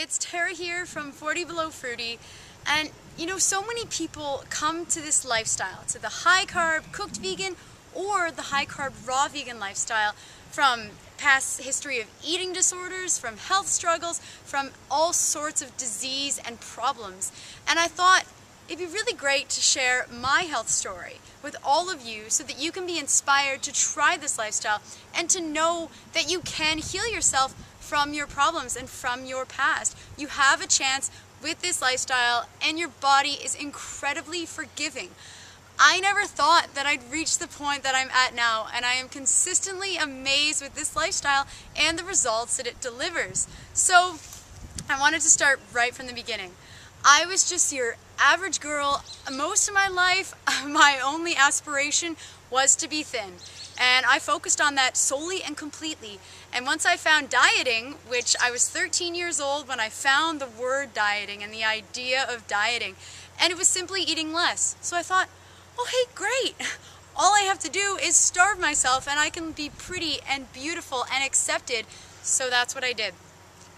it's Tara here from 40 Below Fruity, and you know, so many people come to this lifestyle, to the high carb cooked vegan or the high carb raw vegan lifestyle, from past history of eating disorders, from health struggles, from all sorts of disease and problems. And I thought it'd be really great to share my health story with all of you so that you can be inspired to try this lifestyle and to know that you can heal yourself from your problems and from your past. You have a chance with this lifestyle, and your body is incredibly forgiving. I never thought that I'd reach the point that I'm at now, and I am consistently amazed with this lifestyle and the results that it delivers. So I wanted to start right from the beginning. I was just your average girl. Most of my life, my only aspiration was to be thin. And I focused on that solely and completely. And once I found dieting, which I was 13 years old when I found the word dieting and the idea of dieting, and it was simply eating less. So I thought, oh hey, great. All I have to do is starve myself and I can be pretty and beautiful and accepted. So that's what I did.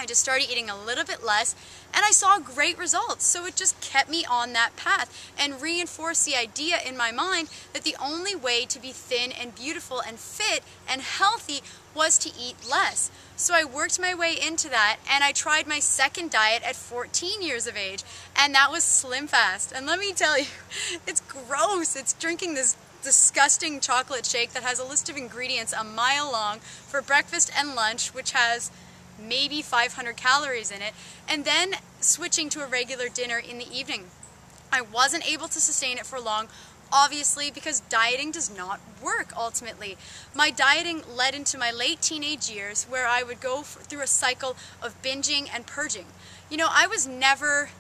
I just started eating a little bit less, and I saw great results. So it just kept me on that path and reinforced the idea in my mind that the only way to be thin and beautiful and fit and healthy was to eat less. So I worked my way into that, and I tried my second diet at 14 years of age, and that was Slim Fast. And let me tell you, it's gross. It's drinking this disgusting chocolate shake that has a list of ingredients a mile long for breakfast and lunch, which has maybe 500 calories in it, and then switching to a regular dinner in the evening. I wasn't able to sustain it for long, obviously, because dieting does not work ultimately. My dieting led into my late teenage years, where I would go through a cycle of binging and purging. You know, I was never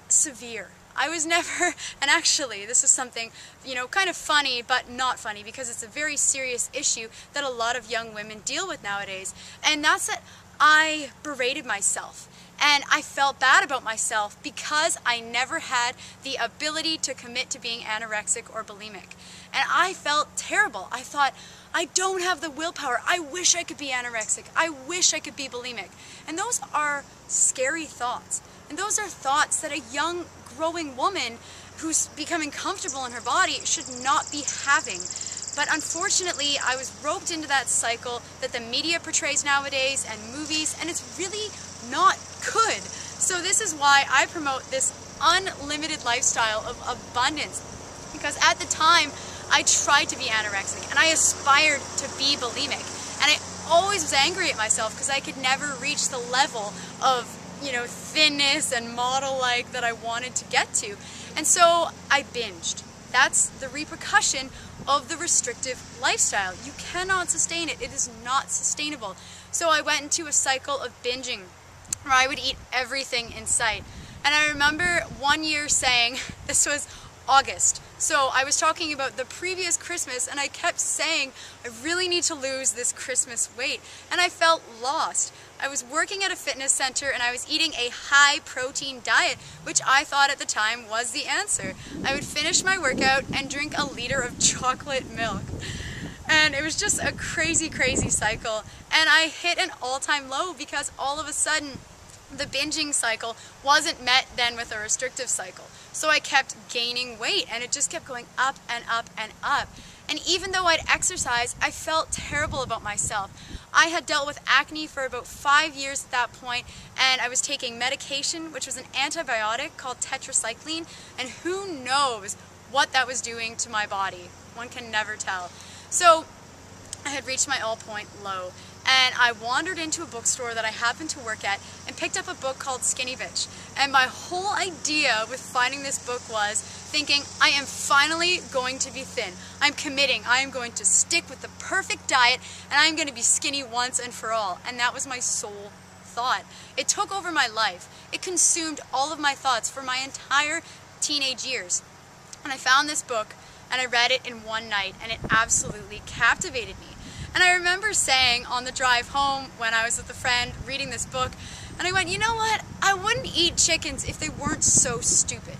severe. I was never, and actually this is something, you know, kind of funny but not funny, because it's a very serious issue that a lot of young women deal with nowadays, and that's that I berated myself, and I felt bad about myself because I never had the ability to commit to being anorexic or bulimic. And I felt terrible. I thought, I don't have the willpower. I wish I could be anorexic. I wish I could be bulimic. And those are scary thoughts. And those are thoughts that a young, growing woman who's becoming comfortable in her body should not be having. But unfortunately, I was roped into that cycle that the media portrays nowadays and movies, and it's really not good. So this is why I promote this unlimited lifestyle of abundance, because at the time, I tried to be anorexic and I aspired to be bulimic, and I always was angry at myself because I could never reach the level of, you know, thinness and model-like that I wanted to get to. And so I binged. That's the repercussion of the restrictive lifestyle. You cannot sustain it. It is not sustainable. So I went into a cycle of binging where I would eat everything in sight. And I remember one year saying, this was August, so I was talking about the previous Christmas, and I kept saying, I really need to lose this Christmas weight. And I felt lost. I was working at a fitness center and I was eating a high protein diet, which I thought at the time was the answer. I would finish my workout and drink a liter of chocolate milk. And it was just a crazy, crazy cycle. And I hit an all-time low because all of a sudden the binging cycle wasn't met then with a restrictive cycle. So I kept gaining weight, and it just kept going up and up and up. And even though I'd exercise, I felt terrible about myself. I had dealt with acne for about 5 years at that point, and I was taking medication, which was an antibiotic called tetracycline, and who knows what that was doing to my body. One can never tell. So I had reached my all-point low, and I wandered into a bookstore that I happened to work at and picked up a book called Skinny Bitch. And my whole idea with finding this book was thinking, I am finally going to be thin. I'm committing. I am going to stick with the perfect diet, and I'm going to be skinny once and for all. And that was my sole thought. It took over my life. It consumed all of my thoughts for my entire teenage years. And I found this book, and I read it in one night, and it absolutely captivated me. And I remember saying on the drive home when I was with a friend reading this book, and I went, you know what? I wouldn't eat chickens if they weren't so stupid.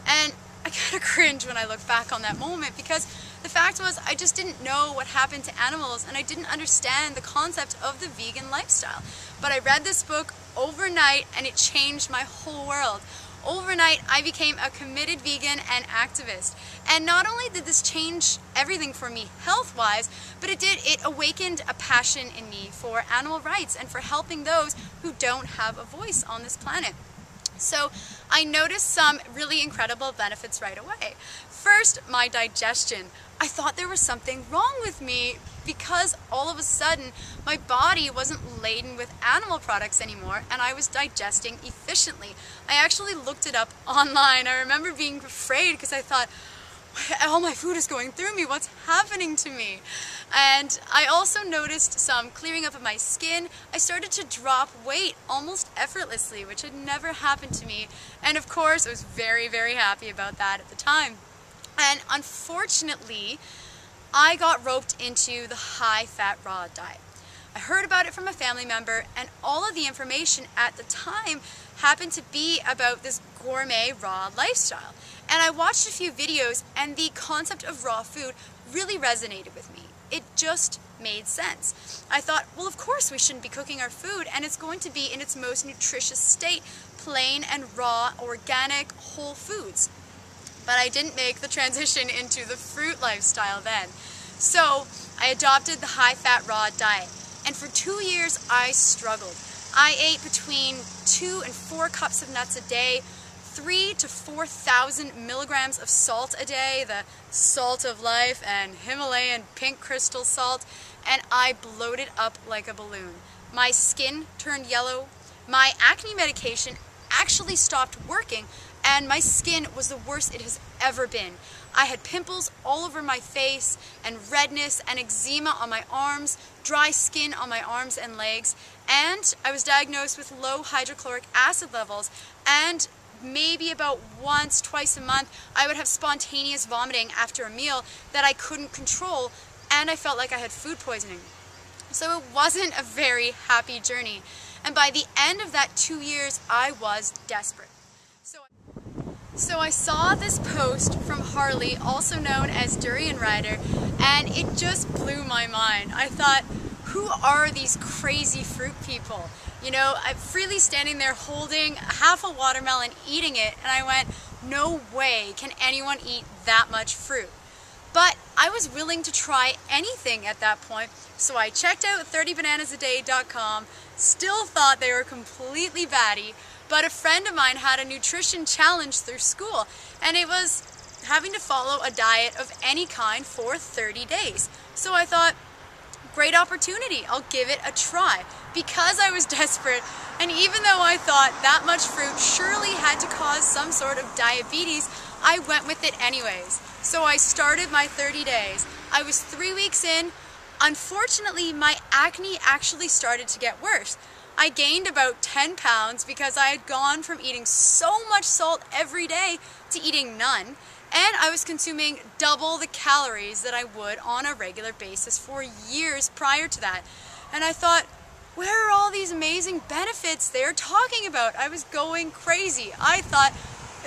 And I kind of cringe when I look back on that moment, because the fact was I just didn't know what happened to animals, and I didn't understand the concept of the vegan lifestyle. But I read this book overnight, and it changed my whole world. Overnight, I became a committed vegan and activist. And not only did this change everything for me health-wise, but it awakened a passion in me for animal rights and for helping those who don't have a voice on this planet. So I noticed some really incredible benefits right away. First, my digestion. I thought there was something wrong with me because all of a sudden my body wasn't laden with animal products anymore and I was digesting efficiently. I actually looked it up online. I remember being afraid because I thought, all my food is going through me, what's happening to me? And I also noticed some clearing up of my skin. I started to drop weight almost effortlessly, which had never happened to me. And of course, I was very, very happy about that at the time. And unfortunately, I got roped into the high-fat raw diet. I heard about it from a family member, and all of the information at the time happened to be about this gourmet raw lifestyle. And I watched a few videos, and the concept of raw food really resonated with me. It just made sense. I thought, well, of course we shouldn't be cooking our food, and it's going to be in its most nutritious state, plain and raw, organic, whole foods. But I didn't make the transition into the fruit lifestyle then. So I adopted the high-fat raw diet, and for 2 years I struggled. I ate between 2 and 4 cups of nuts a day, 3,000 to 4,000 milligrams of salt a day, the salt of life and Himalayan pink crystal salt, and I bloated up like a balloon. My skin turned yellow. My acne medication actually stopped working, and my skin was the worst it has ever been. I had pimples all over my face, and redness and eczema on my arms, dry skin on my arms and legs, and I was diagnosed with low hydrochloric acid levels, and maybe about once, twice a month, I would have spontaneous vomiting after a meal that I couldn't control, and I felt like I had food poisoning. So it wasn't a very happy journey, and by the end of that 2 years, I was desperate. So I saw this post from Harley, also known as Durian Rider, and it just blew my mind. I thought, who are these crazy fruit people? You know, I'm freely standing there holding half a watermelon, eating it, and I went, no way can anyone eat that much fruit. But I was willing to try anything at that point, so I checked out 30bananasaday.com, still thought they were completely batty, but a friend of mine had a nutrition challenge through school, and it was having to follow a diet of any kind for 30 days. So I thought, great opportunity, I'll give it a try. Because I was desperate, and even though I thought that much fruit surely had to cause some sort of diabetes, I went with it anyways. So I started my 30 days. I was 3 weeks in. Unfortunately, my acne actually started to get worse. I gained about 10 pounds because I had gone from eating so much salt every day to eating none, and I was consuming double the calories that I would on a regular basis for years prior to that. And I thought, where are all these amazing benefits they're talking about? I was going crazy. I thought,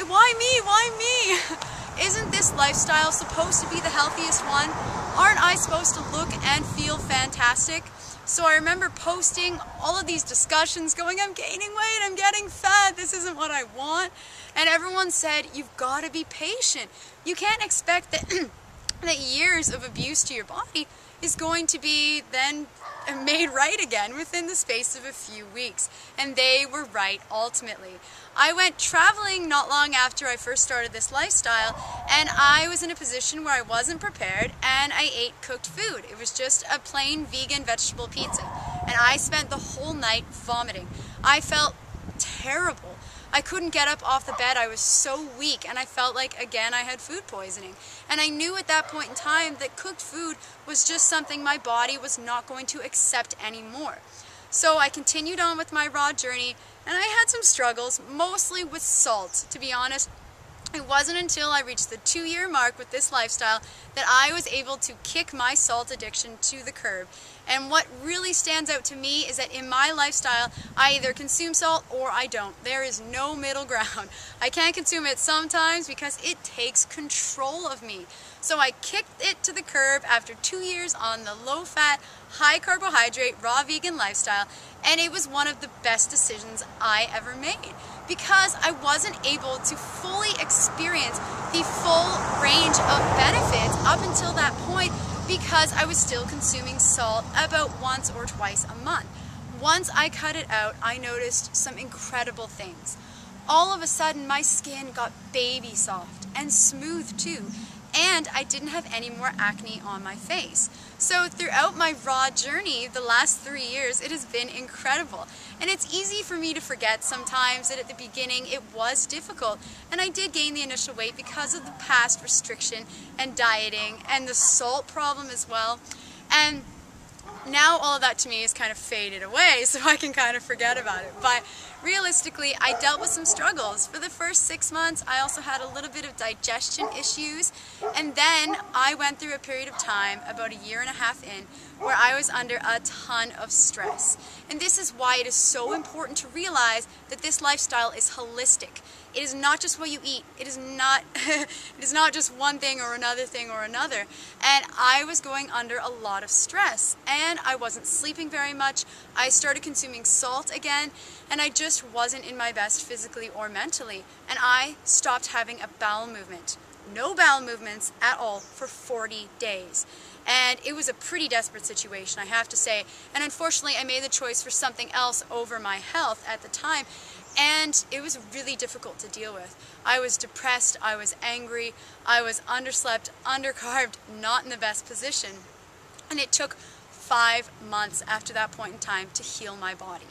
why me? Why me? Isn't this lifestyle supposed to be the healthiest one? Aren't I supposed to look and feel fantastic? So I remember posting all of these discussions going, I'm gaining weight, I'm getting fat, this isn't what I want. And everyone said, you've got to be patient. You can't expect that, that years of abuse to your body is going to be then made right again within the space of a few weeks. And they were right ultimately. I went traveling not long after I first started this lifestyle, and I was in a position where I wasn't prepared, and I ate cooked food. It was just a plain vegan vegetable pizza, and I spent the whole night vomiting. I felt terrible. I couldn't get up off the bed. I was so weak, and I felt like, again, I had food poisoning. And I knew at that point in time that cooked food was just something my body was not going to accept anymore. So I continued on with my raw journey, and I had some struggles, mostly with salt, to be honest. It wasn't until I reached the 2-year mark with this lifestyle that I was able to kick my salt addiction to the curb. And what really stands out to me is that in my lifestyle, I either consume salt or I don't. There is no middle ground. I can't consume it sometimes because it takes control of me. So I kicked it to the curb after 2 years on the low-fat, high-carbohydrate, raw vegan lifestyle, and it was one of the best decisions I ever made because I wasn't able to fully experience the full range of benefits up until that point because I was still consuming salt about once or twice a month. Once I cut it out, I noticed some incredible things. All of a sudden, my skin got baby soft and smooth too, and I didn't have any more acne on my face. So throughout my raw journey, the last 3 years, it has been incredible. And it's easy for me to forget sometimes that at the beginning it was difficult. And I did gain the initial weight because of the past restriction and dieting and the salt problem as well. And now all of that to me is kind of faded away, so I can kind of forget about it. But realistically, I dealt with some struggles. For the first 6 months, I also had a little bit of digestion issues, and then I went through a period of time, about 1.5 years in, where I was under a ton of stress. And this is why it is so important to realize that this lifestyle is holistic. It is not just what you eat. It is not just one thing or another thing or another. And I was going under a lot of stress, and I wasn't sleeping very much. I started consuming salt again, and I just wasn't in my best physically or mentally. And I stopped having a bowel movement. No bowel movements at all for 40 days. And it was a pretty desperate situation, I have to say. And unfortunately, I made the choice for something else over my health at the time. And it was really difficult to deal with. I was depressed, I was angry, I was underslept, undercarved, not in the best position. And it took 5 months after that point in time to heal my body.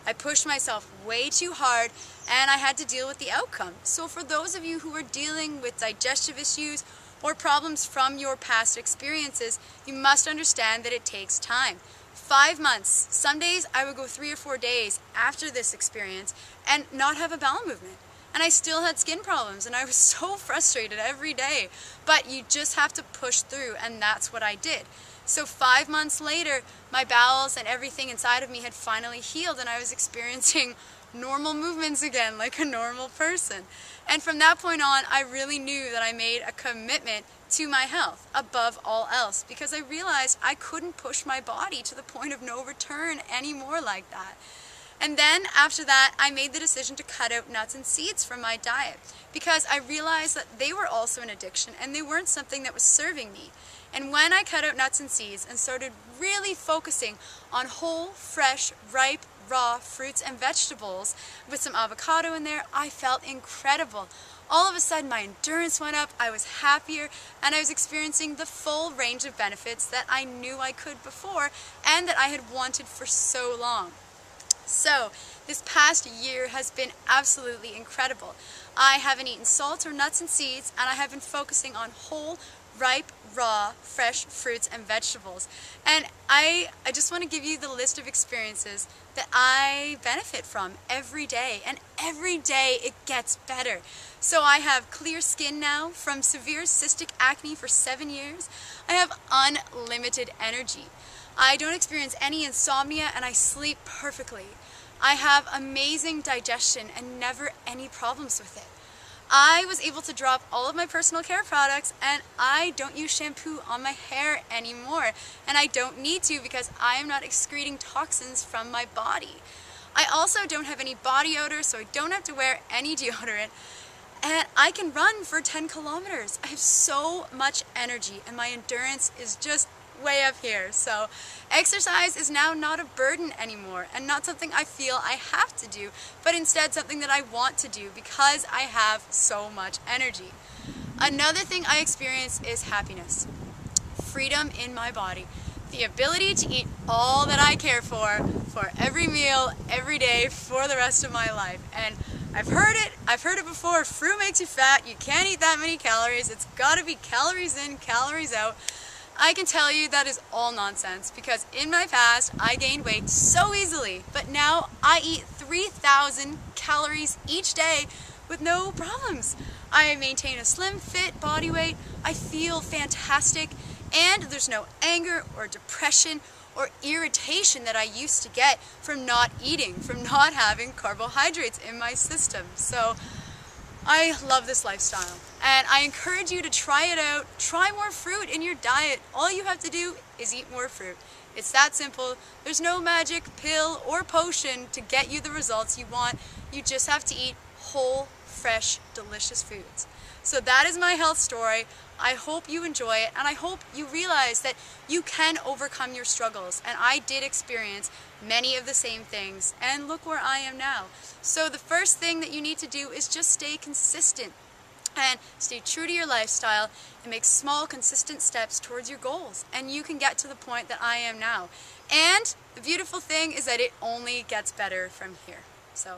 I pushed myself way too hard, and I had to deal with the outcome. So for those of you who are dealing with digestive issues or problems from your past experiences, you must understand that it takes time. 5 months. Some days I would go 3 or 4 days after this experience and not have a bowel movement. And I still had skin problems, and I was so frustrated every day. But you just have to push through, and that's what I did. So 5 months later, my bowels and everything inside of me had finally healed, and I was experiencing normal movements again, like a normal person. And from that point on, I really knew that I made a commitment to my health above all else, because I realized I couldn't push my body to the point of no return anymore like that. And then after that, I made the decision to cut out nuts and seeds from my diet, because I realized that they were also an addiction and they weren't something that was serving me. And when I cut out nuts and seeds and started really focusing on whole, fresh, ripe, raw fruits and vegetables with some avocado in there, I felt incredible. All of a sudden my endurance went up, I was happier, and I was experiencing the full range of benefits that I knew I could before and that I had wanted for so long. So this past year has been absolutely incredible. I haven't eaten salt or nuts and seeds, and I have been focusing on whole, ripe, raw, fresh fruits and vegetables. And I just want to give you the list of experiences that I benefit from every day, and every day it gets better. So I have clear skin now from severe cystic acne for 7 years. I have unlimited energy. I don't experience any insomnia, and I sleep perfectly. I have amazing digestion and never any problems with it. I was able to drop all of my personal care products, and I don't use shampoo on my hair anymore. And I don't need to, because I am not excreting toxins from my body. I also don't have any body odor, so I don't have to wear any deodorant. And I can run for 10 kilometers. I have so much energy, and my endurance is just way up here. So exercise is now not a burden anymore, and not something I feel I have to do, but instead something that I want to do because I have so much energy. Another thing I experience is happiness, freedom in my body, the ability to eat all that I care for every meal, every day, for the rest of my life. And I've heard it before, fruit makes you fat, you can't eat that many calories, it's gotta be calories in, calories out. I can tell you that is all nonsense, because in my past I gained weight so easily, but now I eat 3,000 calories each day with no problems. I maintain a slim, fit body weight, I feel fantastic, and there's no anger or depression or irritation that I used to get from not eating, from not having carbohydrates in my system. So I love this lifestyle, and I encourage you to try it out. Try more fruit in your diet. All you have to do is eat more fruit. It's that simple. There's no magic pill or potion to get you the results you want. You just have to eat whole, fresh, delicious foods. So that is my health story. I hope you enjoy it, and I hope you realize that you can overcome your struggles. And I did experience many of the same things, and look where I am now. So the first thing that you need to do is just stay consistent and stay true to your lifestyle and make small, consistent steps towards your goals, and you can get to the point that I am now. And the beautiful thing is that it only gets better from here. So